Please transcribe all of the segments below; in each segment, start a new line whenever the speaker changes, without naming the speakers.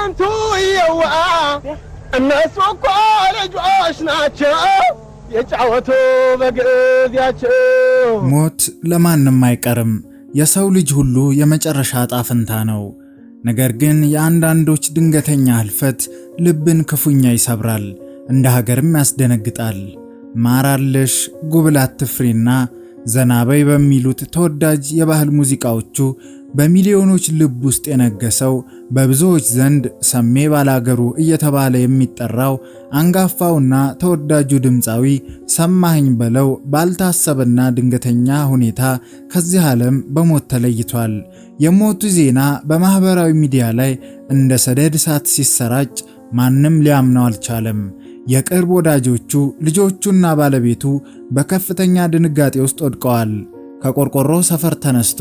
ስንቱ ይዋ እነሱ እኮ ልጆች ናቸው የጫወቱ በጊዜያቸው።
ሞት ለማንም አይቀርም። የሰው ልጅ ሁሉ የመጨረሻ ዕጣ ፈንታ ነው። ነገር ግን የአንዳንዶች ድንገተኛ ህልፈት ልብን ክፉኛ ይሰብራል፣ እንደ ሀገርም ያስደነግጣል። ማራለሽ፣ ጉብል አትፍሪና ዘናበይ በሚሉት ተወዳጅ የባህል ሙዚቃዎቹ በሚሊዮኖች ልብ ውስጥ የነገሰው በብዙዎች ዘንድ ሰሜ ባላገሩ እየተባለ የሚጠራው አንጋፋውና ተወዳጁ ድምፃዊ ሰማኸኝ በለው ባልታሰበና ድንገተኛ ሁኔታ ከዚህ ዓለም በሞት ተለይቷል። የሞቱ ዜና በማህበራዊ ሚዲያ ላይ እንደ ሰደድ እሳት ሲሰራጭ ማንም ሊያምነው አልቻለም። የቅርብ ወዳጆቹ፣ ልጆቹና ባለቤቱ በከፍተኛ ድንጋጤ ውስጥ ወድቀዋል። ከቆርቆሮ ሰፈር ተነስቶ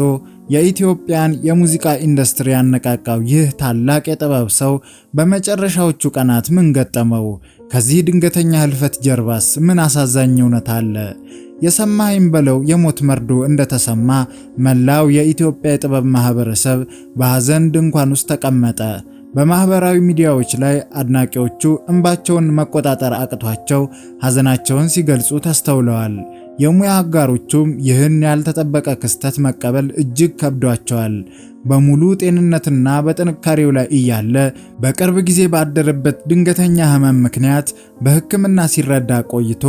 የኢትዮጵያን የሙዚቃ ኢንዱስትሪ ያነቃቃው ይህ ታላቅ የጥበብ ሰው በመጨረሻዎቹ ቀናት ምን ገጠመው? ከዚህ ድንገተኛ ህልፈት ጀርባስ ምን አሳዛኝ እውነት አለ? የሰማኸኝ በለው የሞት መርዶ እንደተሰማ መላው የኢትዮጵያ የጥበብ ማህበረሰብ በሐዘን ድንኳን ውስጥ ተቀመጠ። በማህበራዊ ሚዲያዎች ላይ አድናቂዎቹ እንባቸውን መቆጣጠር አቅቷቸው ሐዘናቸውን ሲገልጹ ተስተውለዋል። የሙያ አጋሮቹም ይህን ያልተጠበቀ ክስተት መቀበል እጅግ ከብዷቸዋል። በሙሉ ጤንነትና በጥንካሬው ላይ እያለ በቅርብ ጊዜ ባደረበት ድንገተኛ ህመም ምክንያት በሕክምና ሲረዳ ቆይቶ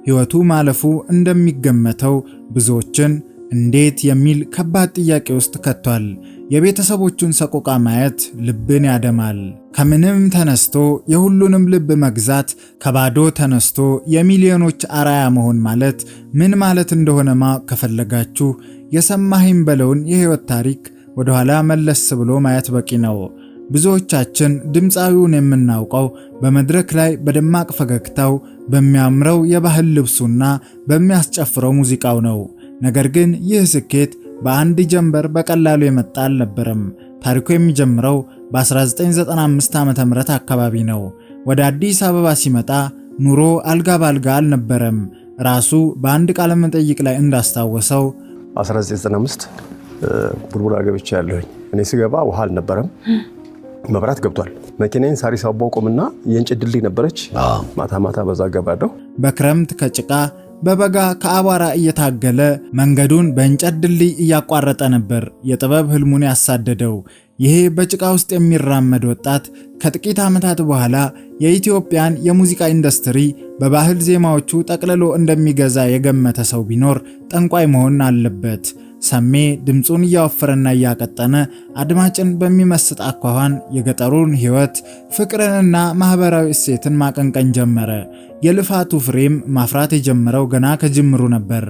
ሕይወቱ ማለፉ እንደሚገመተው ብዙዎችን እንዴት የሚል ከባድ ጥያቄ ውስጥ ከቷል። የቤተሰቦቹን ሰቆቃ ማየት ልብን ያደማል። ከምንም ተነስቶ የሁሉንም ልብ መግዛት፣ ከባዶ ተነስቶ የሚሊዮኖች አራያ መሆን ማለት ምን ማለት እንደሆነ ማወቅ ከፈለጋችሁ የሰማኸኝ በለውን የህይወት ታሪክ ወደኋላ መለስ ብሎ ማየት በቂ ነው። ብዙዎቻችን ድምፃዊውን የምናውቀው በመድረክ ላይ በደማቅ ፈገግታው፣ በሚያምረው የባህል ልብሱና በሚያስጨፍረው ሙዚቃው ነው። ነገር ግን ይህ ስኬት በአንድ ጀንበር በቀላሉ የመጣ አልነበረም። ታሪኩ የሚጀምረው በ1995 ዓ.ም አካባቢ ነው። ወደ አዲስ አበባ ሲመጣ ኑሮ አልጋ ባልጋ አልነበረም። ራሱ በአንድ ቃለ መጠይቅ ላይ እንዳስታወሰው
1995 ቡልቡላ ገብቼ ያለሁኝ። እኔ ስገባ ውሃ አልነበረም፣ መብራት ገብቷል። መኪናዬን ሳሪስ አቦ ቆምና የእንጨት ድልድይ ነበረች። ማታ ማታ በዛ ገባለሁ።
በክረምት ከጭቃ በበጋ ከአቧራ እየታገለ መንገዱን በእንጨት ድልድይ እያቋረጠ ነበር የጥበብ ህልሙን ያሳደደው። ይሄ በጭቃ ውስጥ የሚራመድ ወጣት ከጥቂት ዓመታት በኋላ የኢትዮጵያን የሙዚቃ ኢንዱስትሪ በባህል ዜማዎቹ ጠቅልሎ እንደሚገዛ የገመተ ሰው ቢኖር ጠንቋይ መሆን አለበት። ሰሜ ድምፁን እያወፈረና እያቀጠነ አድማጭን በሚመስጥ አኳኋን የገጠሩን ህይወት፣ ፍቅርንና ማህበራዊ እሴትን ማቀንቀን ጀመረ። የልፋቱ ፍሬም ማፍራት የጀመረው ገና ከጅምሩ ነበር።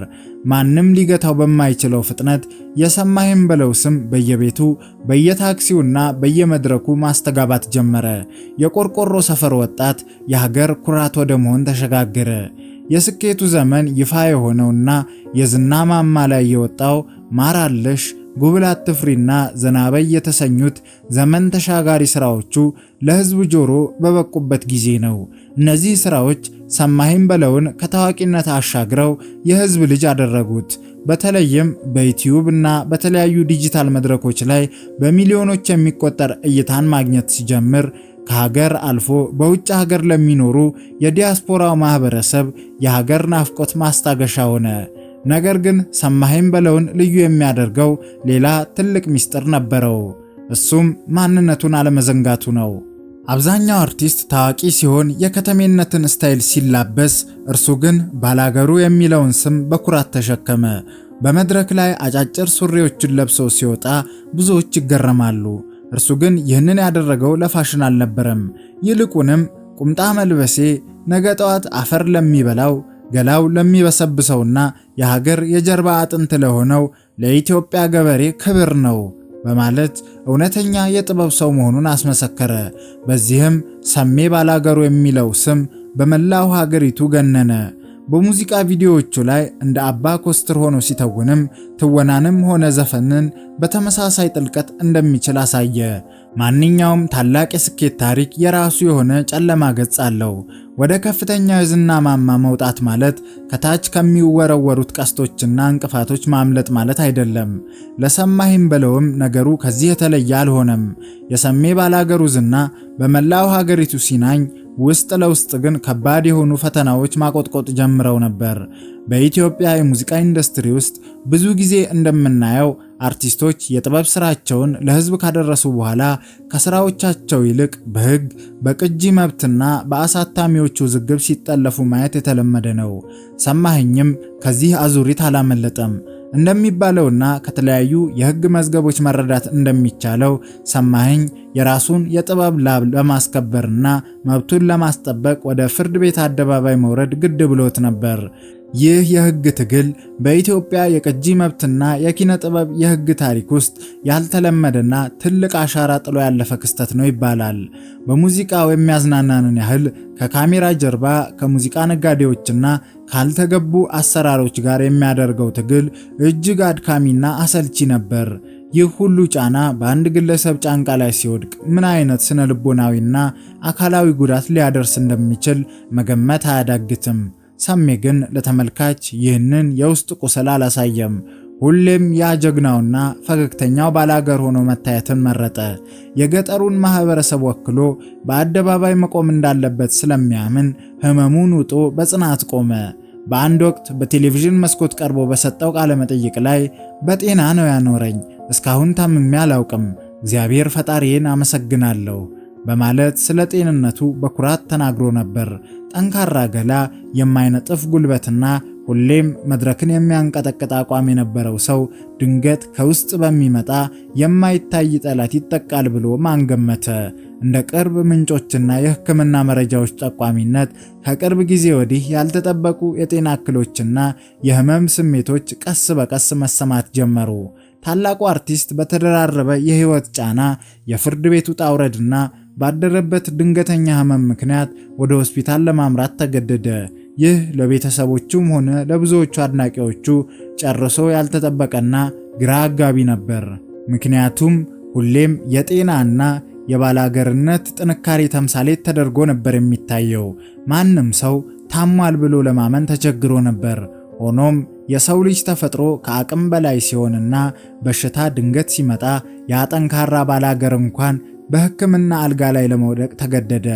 ማንም ሊገታው በማይችለው ፍጥነት የሰማኸኝ በለው ስም በየቤቱ በየታክሲውና በየመድረኩ ማስተጋባት ጀመረ። የቆርቆሮ ሰፈር ወጣት የሀገር ኩራት ወደ መሆን ተሸጋገረ። የስኬቱ ዘመን ይፋ የሆነውና የዝና ማማ ላይ የወጣው ማራለሽ፣ ጉብል አትፍሪና ዘናበይ የተሰኙት ዘመን ተሻጋሪ ስራዎቹ ለህዝብ ጆሮ በበቁበት ጊዜ ነው። እነዚህ ስራዎች ሰማኸኝ በለውን ከታዋቂነት አሻግረው የህዝብ ልጅ አደረጉት። በተለይም በዩቲዩብ እና በተለያዩ ዲጂታል መድረኮች ላይ በሚሊዮኖች የሚቆጠር እይታን ማግኘት ሲጀምር ከሀገር አልፎ በውጭ ሀገር ለሚኖሩ የዲያስፖራው ማህበረሰብ የሀገር ናፍቆት ማስታገሻ ሆነ። ነገር ግን ሰማኸኝ በለውን ልዩ የሚያደርገው ሌላ ትልቅ ምስጢር ነበረው። እሱም ማንነቱን አለመዘንጋቱ ነው። አብዛኛው አርቲስት ታዋቂ ሲሆን የከተሜነትን ስታይል ሲላበስ፣ እርሱ ግን ባላገሩ የሚለውን ስም በኩራት ተሸከመ። በመድረክ ላይ አጫጭር ሱሪዎችን ለብሶ ሲወጣ ብዙዎች ይገረማሉ። እርሱ ግን ይህንን ያደረገው ለፋሽን አልነበረም። ይልቁንም ቁምጣ መልበሴ ነገ ጠዋት አፈር ለሚበላው ገላው ለሚበሰብሰውና የሀገር የጀርባ አጥንት ለሆነው ለኢትዮጵያ ገበሬ ክብር ነው በማለት እውነተኛ የጥበብ ሰው መሆኑን አስመሰከረ። በዚህም ሰሜ ባላገሩ የሚለው ስም በመላው ሀገሪቱ ገነነ። በሙዚቃ ቪዲዮዎቹ ላይ እንደ አባ ኮስትር ሆኖ ሲተውንም ትወናንም ሆነ ዘፈንን በተመሳሳይ ጥልቀት እንደሚችል አሳየ። ማንኛውም ታላቅ የስኬት ታሪክ የራሱ የሆነ ጨለማ ገጽ አለው። ወደ ከፍተኛው የዝና ማማ መውጣት ማለት ከታች ከሚወረወሩት ቀስቶችና እንቅፋቶች ማምለጥ ማለት አይደለም። ለሰማሂም በለውም ነገሩ ከዚህ የተለየ አልሆነም። የሰሜ ባላገሩ ዝና በመላው ሀገሪቱ ሲናኝ፣ ውስጥ ለውስጥ ግን ከባድ የሆኑ ፈተናዎች ማቆጥቆጥ ጀምረው ነበር። በኢትዮጵያ የሙዚቃ ኢንዱስትሪ ውስጥ ብዙ ጊዜ እንደምናየው አርቲስቶች የጥበብ ስራቸውን ለህዝብ ካደረሱ በኋላ ከስራዎቻቸው ይልቅ በህግ፣ በቅጂ መብትና በአሳታሚዎቹ ውዝግብ ሲጠለፉ ማየት የተለመደ ነው። ሰማኸኝም ከዚህ አዙሪት አላመለጠም። እንደሚባለውና ከተለያዩ የህግ መዝገቦች መረዳት እንደሚቻለው ሰማኸኝ የራሱን የጥበብ ላብ ለማስከበርና መብቱን ለማስጠበቅ ወደ ፍርድ ቤት አደባባይ መውረድ ግድ ብሎት ነበር። ይህ የህግ ትግል በኢትዮጵያ የቅጂ መብትና የኪነ ጥበብ የህግ ታሪክ ውስጥ ያልተለመደና ትልቅ አሻራ ጥሎ ያለፈ ክስተት ነው ይባላል። በሙዚቃው የሚያዝናናንን ያህል ከካሜራ ጀርባ ከሙዚቃ ነጋዴዎችና ካልተገቡ አሰራሮች ጋር የሚያደርገው ትግል እጅግ አድካሚና አሰልቺ ነበር። ይህ ሁሉ ጫና በአንድ ግለሰብ ጫንቃ ላይ ሲወድቅ ምን አይነት ስነ ልቦናዊና አካላዊ ጉዳት ሊያደርስ እንደሚችል መገመት አያዳግትም። ሰሜ ግን ለተመልካች ይህንን የውስጥ ቁስል አላሳየም። ሁሌም ያ ጀግናውና ፈገግተኛው ባላገር ሆኖ መታየትን መረጠ። የገጠሩን ማህበረሰብ ወክሎ በአደባባይ መቆም እንዳለበት ስለሚያምን ህመሙን ውጦ በጽናት ቆመ። በአንድ ወቅት በቴሌቪዥን መስኮት ቀርቦ በሰጠው ቃለ መጠይቅ ላይ በጤና ነው ያኖረኝ፣ እስካሁን ታምሜ አላውቅም፣ እግዚአብሔር ፈጣሪዬን አመሰግናለሁ በማለት ስለ ጤንነቱ በኩራት ተናግሮ ነበር። ጠንካራ ገላ፣ የማይነጥፍ ጉልበትና ሁሌም መድረክን የሚያንቀጠቅጥ አቋም የነበረው ሰው ድንገት ከውስጥ በሚመጣ የማይታይ ጠላት ይጠቃል ብሎ ማን ገመተ? እንደ ቅርብ ምንጮችና የሕክምና መረጃዎች ጠቋሚነት ከቅርብ ጊዜ ወዲህ ያልተጠበቁ የጤና እክሎችና የህመም ስሜቶች ቀስ በቀስ መሰማት ጀመሩ። ታላቁ አርቲስት በተደራረበ የህይወት ጫና፣ የፍርድ ቤት ውጣ ውረድና ባደረበት ድንገተኛ ህመም ምክንያት ወደ ሆስፒታል ለማምራት ተገደደ። ይህ ለቤተሰቦቹም ሆነ ለብዙዎቹ አድናቂዎቹ ጨርሶ ያልተጠበቀና ግራ አጋቢ ነበር። ምክንያቱም ሁሌም የጤናና የባላገርነት ጥንካሬ ተምሳሌት ተደርጎ ነበር የሚታየው። ማንም ሰው ታሟል ብሎ ለማመን ተቸግሮ ነበር። ሆኖም የሰው ልጅ ተፈጥሮ ከአቅም በላይ ሲሆንና በሽታ ድንገት ሲመጣ ያ ጠንካራ ባላገር እንኳን በሕክምና አልጋ ላይ ለመውደቅ ተገደደ።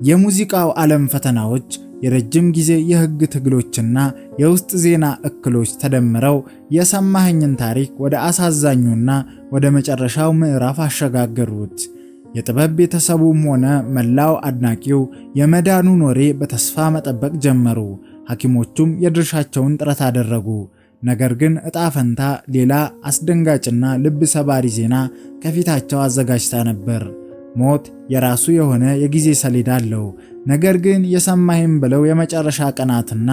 የሙዚቃው ዓለም ፈተናዎች፣ የረጅም ጊዜ የህግ ትግሎችና የውስጥ ዜና እክሎች ተደምረው የሰማኸኝን ታሪክ ወደ አሳዛኙና ወደ መጨረሻው ምዕራፍ አሸጋገሩት። የጥበብ ቤተሰቡም ሆነ መላው አድናቂው የመዳኑን ወሬ በተስፋ መጠበቅ ጀመሩ። ሐኪሞቹም የድርሻቸውን ጥረት አደረጉ። ነገር ግን ዕጣ ፈንታ ሌላ አስደንጋጭና ልብ ሰባሪ ዜና ከፊታቸው አዘጋጅታ ነበር። ሞት የራሱ የሆነ የጊዜ ሰሌዳ አለው። ነገር ግን የሰማኸኝ በለው የመጨረሻ ቀናትና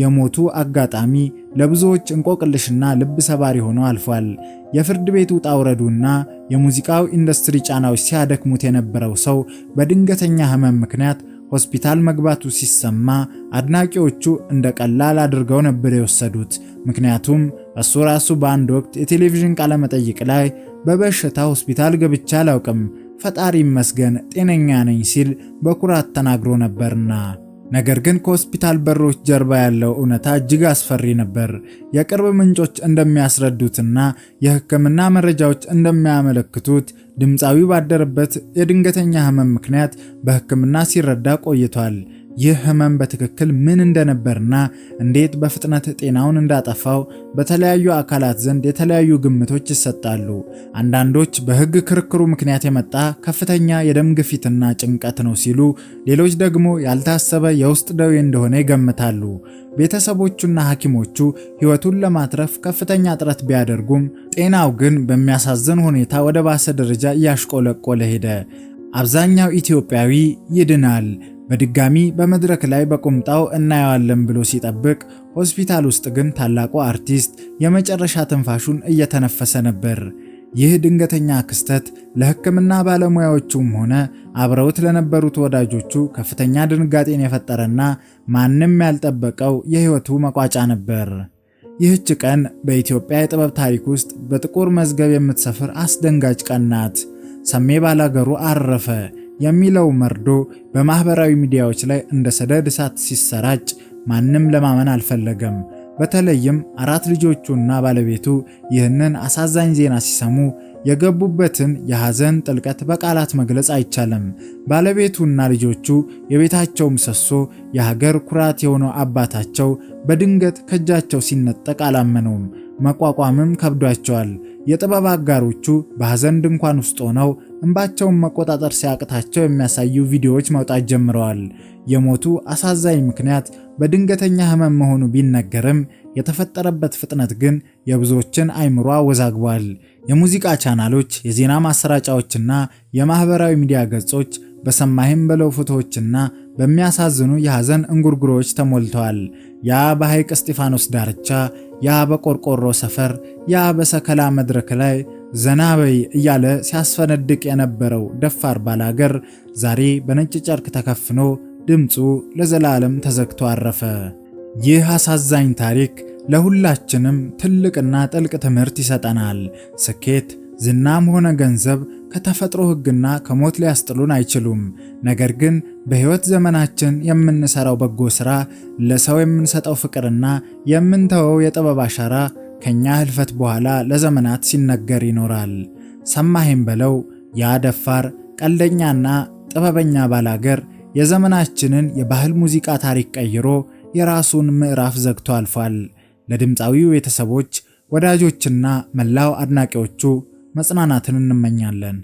የሞቱ አጋጣሚ ለብዙዎች እንቆቅልሽና ልብ ሰባሪ ሆኖ አልፏል። የፍርድ ቤቱ ውጣ ውረዱና የሙዚቃው ኢንዱስትሪ ጫናዎች ሲያደክሙት የነበረው ሰው በድንገተኛ ህመም ምክንያት ሆስፒታል መግባቱ ሲሰማ አድናቂዎቹ እንደ ቀላል አድርገው ነበር የወሰዱት። ምክንያቱም እሱ ራሱ በአንድ ወቅት የቴሌቪዥን ቃለ መጠይቅ ላይ በበሽታ ሆስፒታል ገብቼ አላውቅም፣ ፈጣሪ ይመስገን ጤነኛ ነኝ ሲል በኩራት ተናግሮ ነበርና። ነገር ግን ከሆስፒታል በሮች ጀርባ ያለው እውነታ እጅግ አስፈሪ ነበር። የቅርብ ምንጮች እንደሚያስረዱትና የሕክምና መረጃዎች እንደሚያመለክቱት ድምፃዊው ባደረበት የድንገተኛ ህመም ምክንያት በሕክምና ሲረዳ ቆይቷል። ይህ ህመም በትክክል ምን እንደነበርና እንዴት በፍጥነት ጤናውን እንዳጠፋው በተለያዩ አካላት ዘንድ የተለያዩ ግምቶች ይሰጣሉ። አንዳንዶች በህግ ክርክሩ ምክንያት የመጣ ከፍተኛ የደም ግፊትና ጭንቀት ነው ሲሉ፣ ሌሎች ደግሞ ያልታሰበ የውስጥ ደዌ እንደሆነ ይገምታሉ። ቤተሰቦቹና ሐኪሞቹ ህይወቱን ለማትረፍ ከፍተኛ ጥረት ቢያደርጉም ጤናው ግን በሚያሳዝን ሁኔታ ወደ ባሰ ደረጃ እያሽቆለቆለ ሄደ። አብዛኛው ኢትዮጵያዊ ይድናል፣ በድጋሚ በመድረክ ላይ በቁምጣው እናየዋለን ብሎ ሲጠብቅ፣ ሆስፒታል ውስጥ ግን ታላቁ አርቲስት የመጨረሻ ትንፋሹን እየተነፈሰ ነበር። ይህ ድንገተኛ ክስተት ለሕክምና ባለሙያዎቹም ሆነ አብረውት ለነበሩት ወዳጆቹ ከፍተኛ ድንጋጤን የፈጠረና ማንም ያልጠበቀው የህይወቱ መቋጫ ነበር። ይህች ቀን በኢትዮጵያ የጥበብ ታሪክ ውስጥ በጥቁር መዝገብ የምትሰፍር አስደንጋጭ ቀን ናት። ሰሜ ባላገሩ አረፈ የሚለው መርዶ በማህበራዊ ሚዲያዎች ላይ እንደ ሰደድ እሳት ሲሰራጭ ማንም ለማመን አልፈለገም። በተለይም 4 ልጆቹና ባለቤቱ ይህንን አሳዛኝ ዜና ሲሰሙ የገቡበትን የሐዘን ጥልቀት በቃላት መግለጽ አይቻልም። ባለቤቱና ልጆቹ የቤታቸው ምሰሶ፣ የሀገር ኩራት የሆነው አባታቸው በድንገት ከእጃቸው ሲነጠቅ አላመነውም። መቋቋምም ከብዷቸዋል። የጥበብ አጋሮቹ በሐዘን ድንኳን ውስጥ ሆነው እንባቸውን መቆጣጠር ሲያቅታቸው የሚያሳዩ ቪዲዮዎች መውጣት ጀምረዋል። የሞቱ አሳዛኝ ምክንያት በድንገተኛ ህመም መሆኑ ቢነገርም የተፈጠረበት ፍጥነት ግን የብዙዎችን አይምሮ አወዛግቧል። የሙዚቃ ቻናሎች፣ የዜና ማሰራጫዎችና የማህበራዊ ሚዲያ ገጾች በሰማይም በለው ፎቶዎችና በሚያሳዝኑ የሐዘን እንጉርጉሮዎች ተሞልተዋል። ያ በሐይቅ እስጢፋኖስ ዳርቻ፣ ያ በቆርቆሮ ሰፈር፣ ያ በሰከላ መድረክ ላይ ዘናበይ እያለ ሲያስፈነድቅ የነበረው ደፋር ባላገር ዛሬ በነጭ ጨርቅ ተከፍኖ ድምፁ ለዘላለም ተዘግቶ አረፈ። ይህ አሳዛኝ ታሪክ ለሁላችንም ትልቅና ጥልቅ ትምህርት ይሰጠናል። ስኬት፣ ዝናም ሆነ ገንዘብ ከተፈጥሮ ሕግና ከሞት ሊያስጥሉን አይችሉም። ነገር ግን በሕይወት ዘመናችን የምንሰራው በጎ ሥራ፣ ለሰው የምንሰጠው ፍቅርና የምንተወው የጥበብ አሻራ ከኛ ህልፈት በኋላ ለዘመናት ሲነገር ይኖራል። ሰማኸኝ በለው ያ ደፋር ቀልደኛና ጥበበኛ ባላገር የዘመናችንን የባህል ሙዚቃ ታሪክ ቀይሮ የራሱን ምዕራፍ ዘግቶ አልፏል። ለድምፃዊው ቤተሰቦች፣ ወዳጆችና መላው አድናቂዎቹ መጽናናትን እንመኛለን።